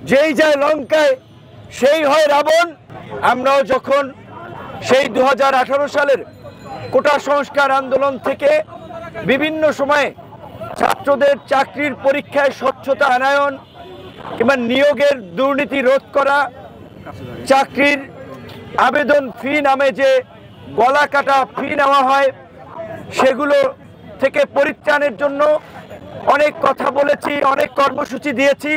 যেই যায় লঙ্কায় সেই হয় রাবণ। আমরাও যখন সেই 2018 সালের কোটা সংস্কার আন্দোলন থেকে বিভিন্ন সময়ে ছাত্রদের চাকরির পরীক্ষায় স্বচ্ছতা আনয়ন কিংবা নিয়োগের দুর্নীতি রোধ করা, চাকরির আবেদন ফি নামে যে গলা কাটা ফি নেওয়া হয় সেগুলো থেকে পরিত্রাণের জন্য অনেক কথা বলেছি, অনেক কর্মসূচি দিয়েছি।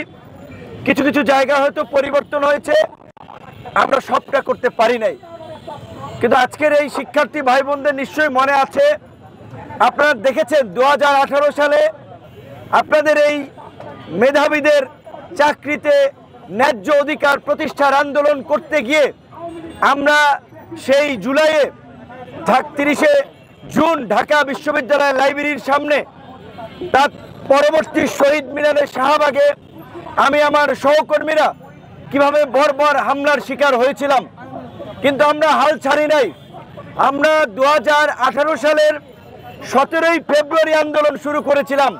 কিছু কিছু জায়গা হয়তো পরিবর্তন হয়েছে, আমরা সবটা করতে পারি নাই। কিন্তু আজকের এই শিক্ষার্থী ভাই বোনদের নিশ্চয়ই মনে আছে, আপনারা দেখেছেন 2018 সালে আপনাদের এই মেধাবীদের চাকরিতে ন্যায্য অধিকার প্রতিষ্ঠার আন্দোলন করতে গিয়ে আমরা সেই জুলাইয়ে 30 জুন ঢাকা বিশ্ববিদ্যালয় লাইব্রেরির সামনে, তার পরবর্তী শহীদ মিনারের শাহবাগে আমি আমার সহকর্মীরা কিভাবে বর্বর হামলার শিকার হয়েছিলাম, কিন্তু আমরা হাল ছাড়ি নাই। আমরা 2018 সালের 17 ফেব্রুয়ারি আন্দোলন শুরু করেছিলাম।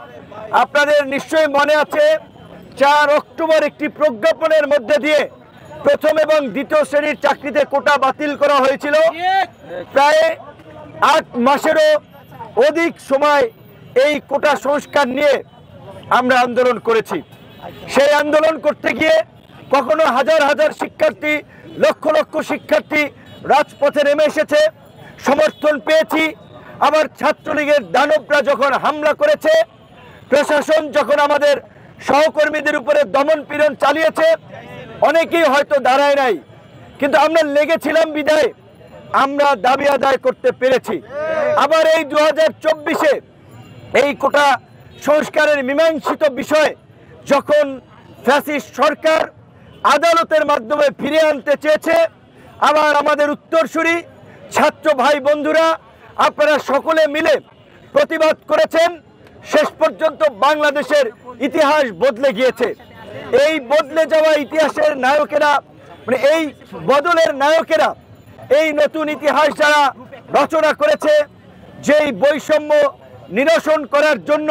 আপনাদের নিশ্চয়ই মনে আছে, 4 অক্টোবর একটি প্রজ্ঞাপনের মধ্যে দিয়ে প্রথম এবং দ্বিতীয় শ্রেণীর চাকরিতে কোটা বাতিল করা হয়েছিল। প্রায় 8 মাসেরও অধিক সময় এই কোটা সংস্কার নিয়ে আমরা আন্দোলন করেছি। সেই আন্দোলন করতে গিয়ে কখনো হাজার হাজার শিক্ষার্থী, লক্ষ লক্ষ শিক্ষার্থী রাজপথে নেমে এসেছে, সমর্থন পেয়েছি। আবার ছাত্রলীগের দানবরা যখন হামলা করেছে, প্রশাসন যখন আমাদের সহকর্মীদের উপরে দমন পীড়ন চালিয়েছে, অনেকেই হয়তো দাঁড়ায় নাই, কিন্তু আমরা লেগেছিলাম বিদায় আমরা দাবি আদায় করতে পেরেছি। আবার এই 2024-এ এই কোটা সংস্কারের মীমাংসিত বিষয় যখন ফ্যাসিস্ট সরকার আদালতের মাধ্যমে ফিরিয়ে আনতে চেয়েছে, আবার আমাদের উত্তরসূরি ছাত্র ভাই বন্ধুরা আপনারা সকলে মিলে প্রতিবাদ করেছেন। শেষ পর্যন্ত বাংলাদেশের ইতিহাস বদলে গিয়েছে। এই বদলে যাওয়া ইতিহাসের নায়কেরা, মানে এই বদলের নায়কেরা, এই নতুন ইতিহাস যারা রচনা করেছে, যেই বৈষম্য নিরসন করার জন্য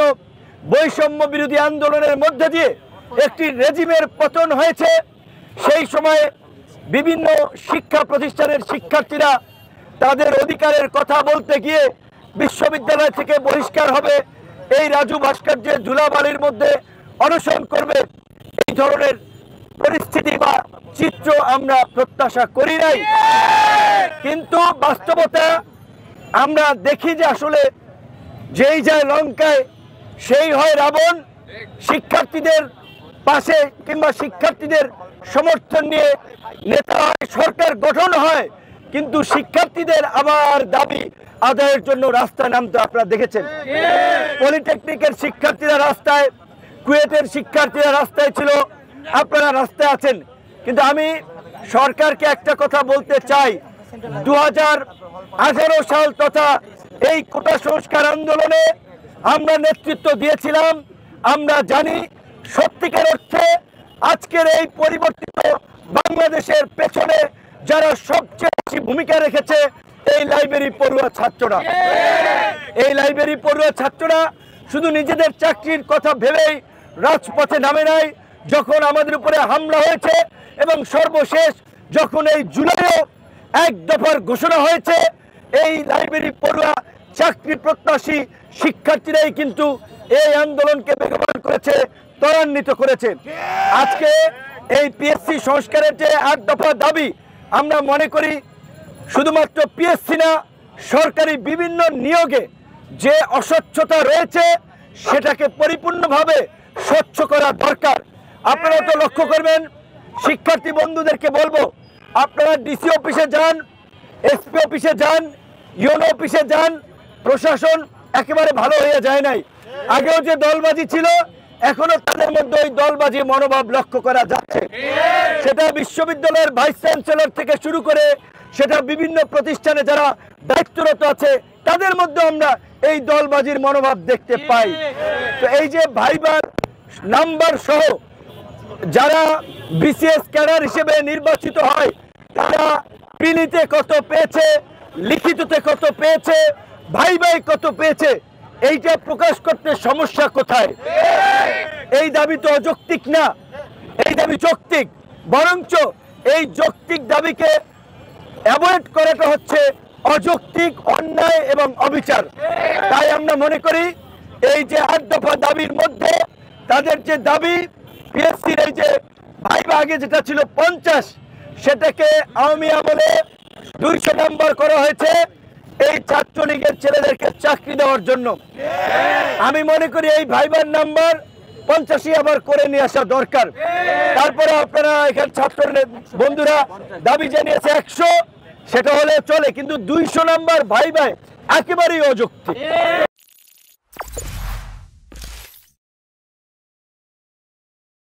বৈষম্য বিরোধী আন্দোলনের মধ্যে দিয়ে একটি রেজিমের পতন হয়েছে, সেই সময়ে বিভিন্ন শিক্ষা প্রতিষ্ঠানের শিক্ষার্থীরা তাদের অধিকারের কথা বলতে গিয়ে বিশ্ববিদ্যালয় থেকে বহিষ্কার হবে, এই রাজু ভাস্কর্যের ধুলাবালির মধ্যে অনশন করবে, এই ধরনের পরিস্থিতি বা চিত্র আমরা প্রত্যাশা করি নাই। কিন্তু বাস্তবতা আমরা দেখি যে আসলে যেই যায় লঙ্কায় সেই হয় রাবণ। শিক্ষার্থীদের পাশে কিংবা শিক্ষার্থীদের সমর্থন নিয়ে নেতা হয়, সরকার গঠন হয়, কিন্তু শিক্ষার্থীদের আবার দাবি আদায়ের জন্য রাস্তায় নামতে আপনারা দেখেছেন। পলিটেকনিকের শিক্ষার্থীরা রাস্তায়, কুয়েটের শিক্ষার্থীরা রাস্তায় ছিল, আপনারা রাস্তায় আছেন। কিন্তু আমি সরকারকে একটা কথা বলতে চাই, 2018 সাল তথা এই কোটা সংস্কার আন্দোলনে আমরা নেতৃত্ব দিয়েছিলাম। আমরা জানি সত্যিকার অর্থে আজকের এই পরিবর্তিত বাংলাদেশের পেছনে যারা সবচেয়ে বেশি ভূমিকা রেখেছে এই লাইব্রেরি পড়ুয়া ছাত্ররা। এই লাইব্রেরি পড়ুয়া ছাত্ররা শুধু নিজেদের চাকরির কথা ভেবেই রাজপথে নামে নাই। যখন আমাদের উপরে হামলা হয়েছে এবং সর্বশেষ যখন এই জুলাইও এক দফার ঘোষণা হয়েছে, এই লাইব্রেরি পড়ুয়া চাকরি প্রত্যাশী শিক্ষার্থীরাই কিন্তু এই আন্দোলনকে বেগবান করেছে, ত্বরান্বিত করেছে। আজকে এই পিএসসি সংস্কারের যে 8 দফা দাবি, আমরা মনে করি শুধুমাত্র পিএসসি না, সরকারি বিভিন্ন নিয়োগে যে অস্বচ্ছতা রয়েছে সেটাকে পরিপূর্ণভাবে স্বচ্ছ করা দরকার। আপনারা তো লক্ষ্য করবেন, শিক্ষার্থী বন্ধুদেরকে বলবো, আপনারা ডিসি অফিসে যান, এসপি অফিসে যান, ইউনো অফিসে যান, প্রশাসন একেবারে ভালো হয়ে যায় নাই। আগেও যে দলবাজি ছিল, এখনো তাদের মধ্যে ওই দলবাজি মনোভাব লক্ষ্য করা যাচ্ছে। সেটা বিশ্ববিদ্যালয়ের ভাইস চ্যান্সেলর থেকে শুরু করে সেটা বিভিন্ন প্রতিষ্ঠানে যারা দায়িত্বরত আছে তাদের মধ্যে আমরা এই দলবাজির মনোভাব দেখতে পাই। তো এই যে ভাইবার নাম্বার সহ যারা বিসিএস ক্যাডার হিসেবে নির্বাচিত হয়, তারা প্রিলিতে কত পেয়েছে, লিখিততে কত পেয়েছে, ভাইবাই কত পেয়েছে, এইটা প্রকাশ করতে সমস্যা কোথায়? এই দাবি তো অযৌক্তিক না। এই দাবি যৌক্তিক, বরঞ্চ এই যৌক্তিক দাবিকে অ্যাভয়েড করাটা হচ্ছে অযৌক্তিক, অন্যায় এবং অবিচার। তাই আমরা মনে করি এই যে 8 দফা দাবির মধ্যে তাদের যে দাবি পিএসসির এই যে ভাইবা আগে যেটা ছিল 50, সেটাকে আওয়ামী আমলে 200 নাম্বার করা হয়েছে এই ছাত্রলীগের ছেলেদেরকে চাকরি দেওয়ার জন্য। আমি মনে করি এই ভাইবার নাম্বার 85 আবার করে নিয়ে আসা দরকার। তারপরে আপনারা এখানে ছাত্র বন্ধুরা দাবি জানিয়েছে 100, সেটা হলে চলে, কিন্তু 200 নাম্বার ভাইবায় একেবারেই অযৌক্তিক।